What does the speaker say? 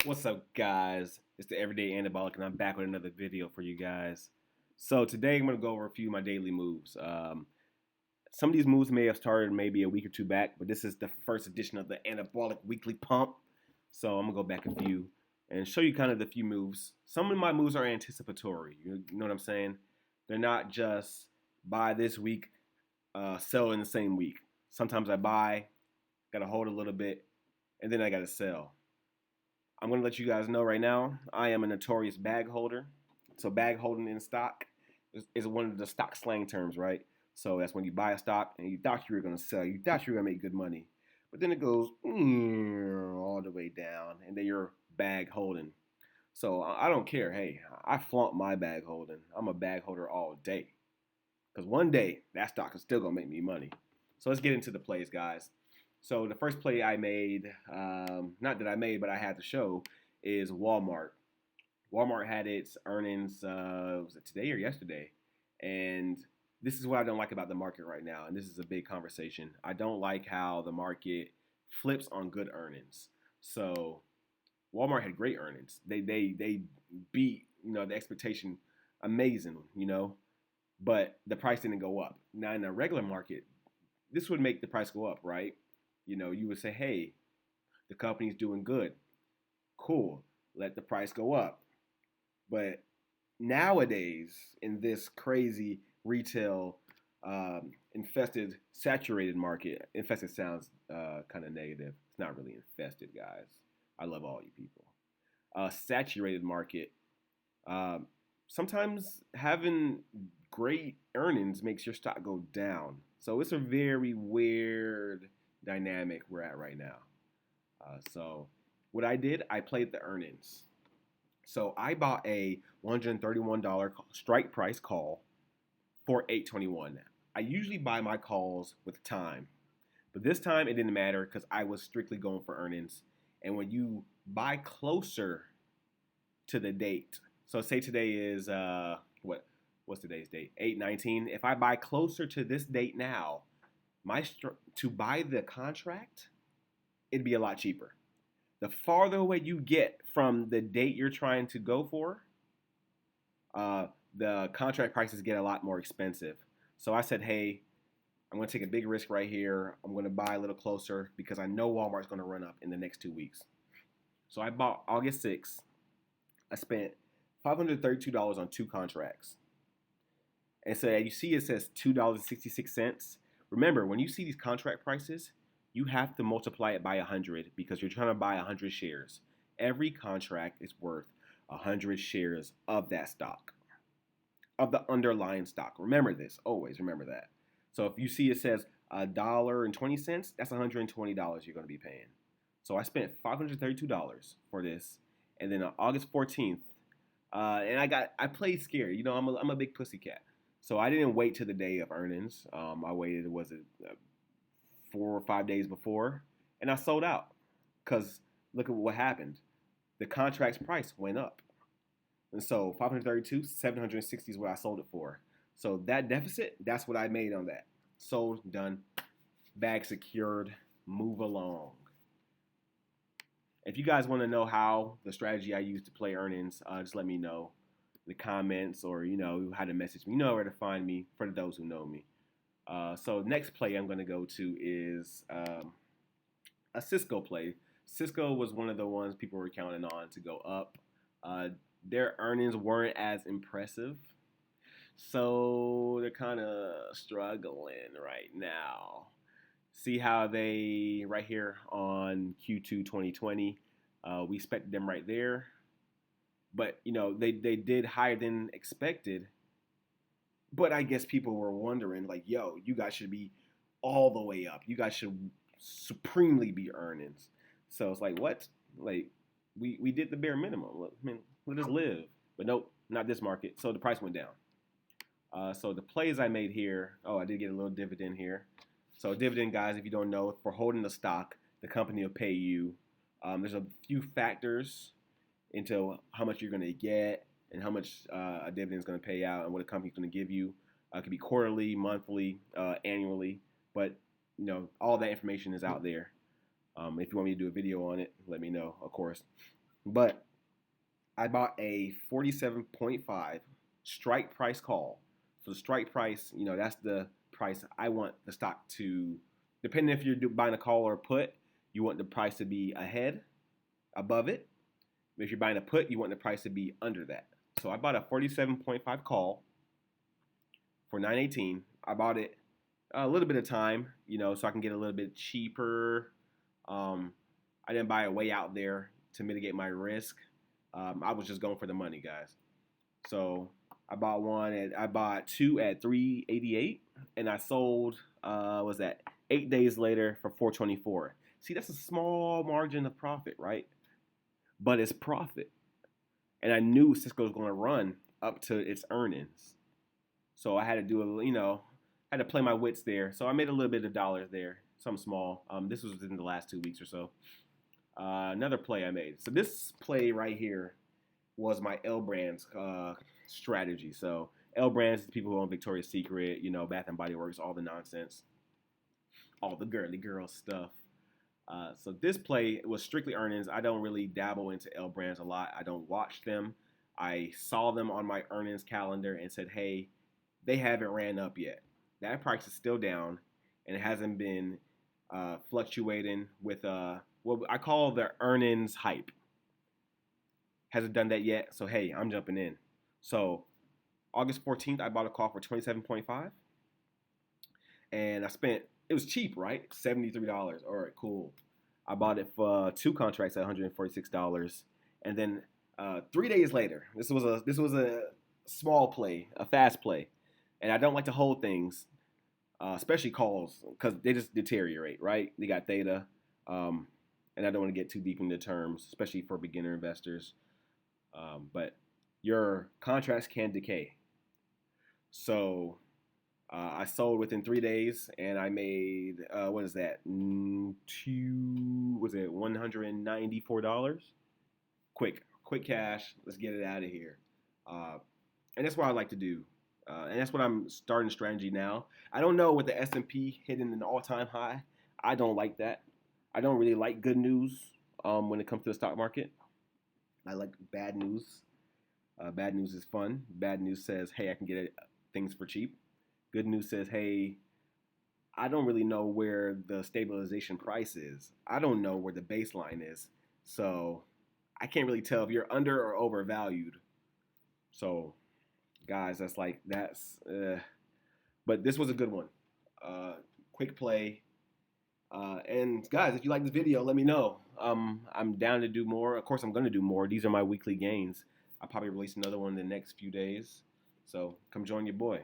What's up, guys? It's the Everyday Anabolic, and I'm back with another video for you guys. So today I'm going to go over a few of my daily moves. Some of these moves may have started maybe a week or two back, but this is the first edition of the Anabolic Weekly Pump. So I'm going to go back a few and show you kind of the few moves. Some of my moves are anticipatory. You know what I'm saying? They're not just buy this week, sell in the same week. Sometimes I buy, got to hold a little bit, and then I got to sell. I'm going to let you guys know right now, I am a notorious bag holder. So bag holding in stock is one of the stock slang terms, right? So that's when you buy a stock and you thought you were going to sell. You thought you were going to make good money. But then it goes all the way down, and then you're bag holding. So I don't care. Hey, I flaunt my bag holding. I'm a bag holder all day. Because one day, that stock is still going to make me money. So let's get into the plays, guys. So the first play I made, not that I made, but I had to show, is Walmart. Walmart had its earnings, was it today or yesterday? And this is what I don't like about the market right now, and this is a big conversation. I don't like how the market flips on good earnings. So Walmart had great earnings. They beat the expectation, amazing, but the price didn't go up. Now in a regular market, this would make the price go up, right? You would say, hey, the company's doing good. Cool. Let the price go up. But nowadays, in this crazy retail infested, saturated market, infested sounds kind of negative. It's not really infested, guys. I love all you people. Saturated market, sometimes having great earnings makes your stock go down. So it's a very weird dynamic we're at right now. So what I did, I played the earnings. So I bought a $131 strike price call for $8.21. I usually buy my calls with time, but this time it didn't matter because I was strictly going for earnings. And when you buy closer to the date, so say today is what's today's date? 8/19. If I buy closer to this date now, to buy the contract, it'd be a lot cheaper. The farther away you get from the date you're trying to go for, the contract prices get a lot more expensive. So I said, hey, I'm going to take a big risk right here. I'm going to buy a little closer because I know Walmart's going to run up in the next 2 weeks. So I bought August 6th. I spent $532 on two contracts. And so you see it says $2.66. Remember, when you see these contract prices, you have to multiply it by 100 because you're trying to buy 100 shares. Every contract is worth 100 shares of that stock, of the underlying stock. Remember this. Always remember that. So if you see it says $1.20, that's $120 you're going to be paying. So I spent $532 for this. And then on August 14th, and I played scared. I'm a big pussycat. So I didn't wait till the day of earnings. I waited, was it 4 or 5 days before, and I sold out because look at what happened. The contract's price went up, and so 532, 760 is what I sold it for. So that deficit, that's what I made on that. Sold, done, bag secured, move along. If you guys want to know how the strategy I use to play earnings, just let me know in the comments or how to message me. You know where to find me for those who know me. So next play I'm going to go to is a Cisco play. Cisco was one of the ones people were counting on to go up. Their earnings weren't as impressive, so they're kind of struggling right now. See how they, right here on Q2 2020, we expected them right there. But, they did higher than expected. But I guess people were wondering, like, yo, you guys should be all the way up. You guys should supremely be earnings. So it's like, what? Like, we did the bare minimum. Let us live. But nope, not this market. So the price went down. So the plays I made here, I did get a little dividend here. So dividend, guys, if you don't know, for holding the stock, the company will pay you. There's a few factors into how much you're going to get and how much a dividend is going to pay out and what a company is going to give you. It could be quarterly, monthly, annually, but all that information is out there. If you want me to do a video on it, let me know, of course. But I bought a 47.5 strike price call. So the strike price, that's the price I want the stock to, depending if you're buying a call or a put, you want the price to be ahead, above it. If you're buying a put, you want the price to be under that. So I bought a 47.5 call for 918. I bought it a little bit of time, so I can get a little bit cheaper. I didn't buy it way out there to mitigate my risk. I was just going for the money, guys. So I bought two at 388, and I sold. Was that 8 days later for 424? See, that's a small margin of profit, right? But it's profit, and I knew Cisco was going to run up to its earnings, so I had to had to play my wits there. So I made a little bit of dollars there, some small. This was within the last 2 weeks or so. Another play I made. So this play right here was my L Brands strategy. So L Brands is the people who own Victoria's Secret, Bath and Body Works, all the nonsense, all the girly girl stuff. So this play was strictly earnings. I don't really dabble into L Brands a lot. I don't watch them. I saw them on my earnings calendar and said, hey, they haven't ran up yet. That price is still down, and it hasn't been fluctuating with what I call the earnings hype. Hasn't done that yet, so hey, I'm jumping in. So August 14th, I bought a call for 27.5, and it was cheap, right? $73. All right, cool. I bought it for 2 contracts at $146, and then 3 days later, this was a small play, a fast play, and I don't like to hold things, especially calls, because they just deteriorate, right? They got theta, and I don't want to get too deep into terms, especially for beginner investors. But your contracts can decay. So I sold within 3 days, and I made what is that? $194? Quick cash. Let's get it out of here. And that's what I like to do. And that's what I'm starting strategy now. I don't know with the S&P hitting an all-time high. I don't like that. I don't really like good news when it comes to the stock market. I like bad news. Bad news is fun. Bad news says, hey, I can get things for cheap. Good news says, hey, I don't really know where the stabilization price is. I don't know where the baseline is. So I can't really tell if you're under or overvalued. So, guys, but this was a good one. Quick play. And guys, if you like this video, let me know. I'm down to do more. Of course, I'm going to do more. These are my weekly gains. I'll probably release another one in the next few days. So come join your boy.